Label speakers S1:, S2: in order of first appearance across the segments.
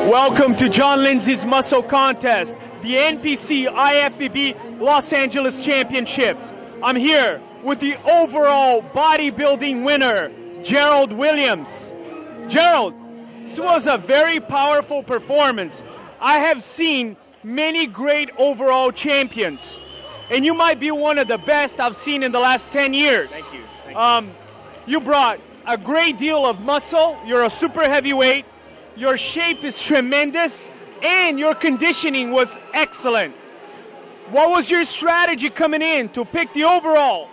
S1: Welcome to John Lindsay's Muscle Contest, the NPC IFBB Los Angeles Championships. I'm here with the overall bodybuilding winner, Gerald Williams. Gerald, this was a very powerful performance. I have seen many great overall champions, and you might be one of the best I've seen in the last 10 years.
S2: Thank you.
S1: You brought a great deal of muscle. You're a super heavyweight. Your shape is tremendous, and your conditioning was excellent. What was your strategy coming in to pick the overall?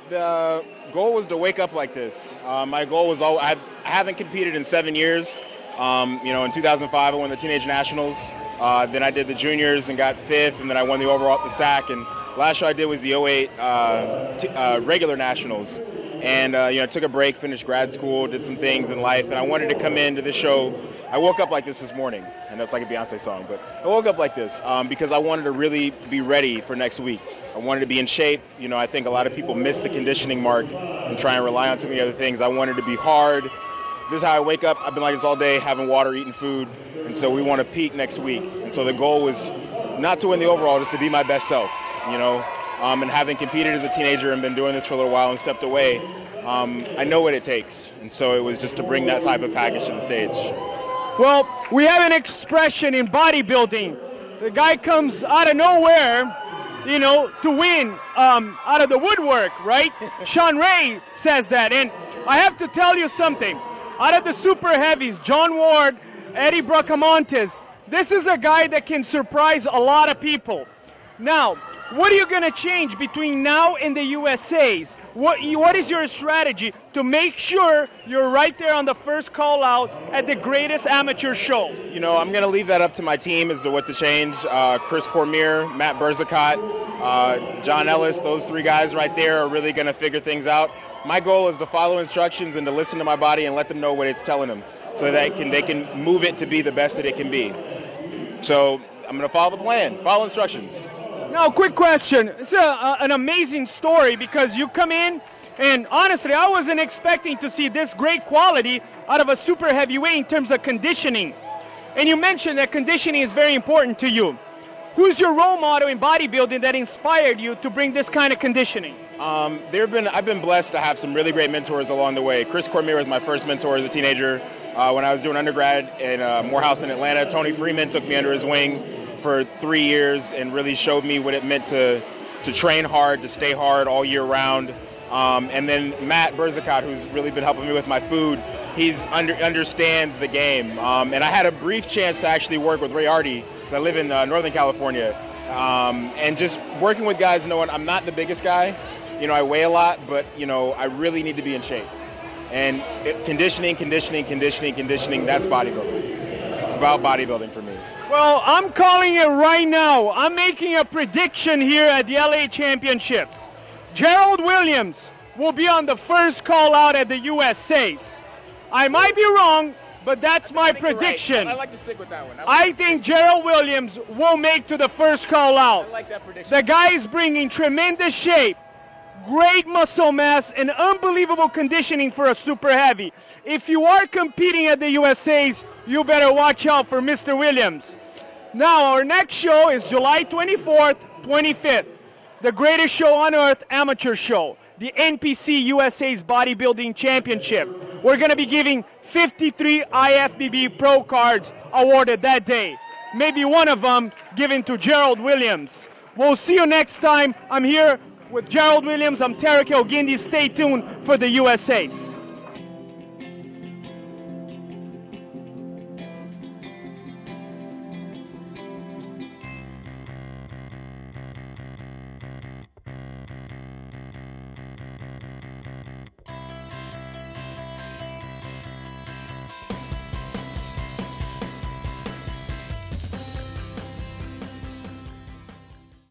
S2: The goal was to wake up like this. My goal was I haven't competed in 7 years. In 2005 I won the Teenage Nationals. Then I did the juniors and got 5th, and then I won the overall at the SAC. And last year I did was the 08 regular nationals. And took a break, finished grad school, did some things in life, and I wanted to come into this show. I woke up like this morning, and that's like a Beyonce song, but I woke up like this because I wanted to really be ready for next week. I wanted to be in shape. I think a lot of people miss the conditioning mark and try and rely on too many other things. I wanted to be hard. This is how I wake up. I've been like this all day, having water, eating food, and so we want to peak next week. And so the goal was not to win the overall, just to be my best self, and having competed as a teenager and been doing this for a little while and stepped away, I know what it takes. And so it was just to bring that type of package to the stage.
S1: Well, we have an expression in bodybuilding. The guy comes out of nowhere, to win out of the woodwork, right? Sean Ray says that. And I have to tell you something. Out of the super heavies, John Ward, Eddie Bracamontes, this is a guy that can surprise a lot of people. Now, what are you going to change between now and the USA's? What is your strategy to make sure you're right there on the first call out at the greatest amateur show?
S2: I'm going to leave that up to my team as to what to change. Chris Cormier, Matt Berzicott, John Ellis, those 3 guys right there are really going to figure things out. My goal is to follow instructions and to listen to my body and let them know what it's telling them so that they can move it to be the best that it can be. So I'm going to follow the plan, follow instructions.
S1: Now, quick question. It's an amazing story because you come in, and honestly, I wasn't expecting to see this great quality out of a super heavyweight in terms of conditioning. And you mentioned that conditioning is very important to you. Who's your role model in bodybuilding that inspired you to bring this kind of conditioning?
S2: I've been blessed to have some really great mentors along the way. Chris Cormier was my first mentor as a teenager. When I was doing undergrad in Morehouse in Atlanta, Tony Freeman took me under his wing for 3 years and really showed me what it meant to train hard, to stay hard all year round. And then Matt Berzicott, who's really been helping me with my food, understands the game. And I had a brief chance to actually work with Ray Arty. I live in Northern California. And just working with guys knowing I'm not the biggest guy. I weigh a lot, but, I really need to be in shape. And conditioning, that's bodybuilding. It's about bodybuilding for me.
S1: Well, I'm calling it right now. I'm making a prediction here at the LA Championships. Gerald Williams will be on the first call out at the USA's. I might be wrong, but that's my prediction.
S2: Right. I like to stick with that one.
S1: I think Gerald Williams will make to the first call out.
S2: I like that prediction.
S1: The guy is bringing tremendous shape, great muscle mass, and unbelievable conditioning for a super heavy. If you are competing at the USA's, you better watch out for Mr. Williams. Now, our next show is July 24th, 25th. The greatest show on earth, amateur show. The NPC USA's Bodybuilding Championship. We're going to be giving 53 IFBB Pro cards awarded that day. Maybe one of them given to Gerald Williams. We'll see you next time. I'm here with Gerald Williams. I'm Tarek El Guindy. Stay tuned for the USA's.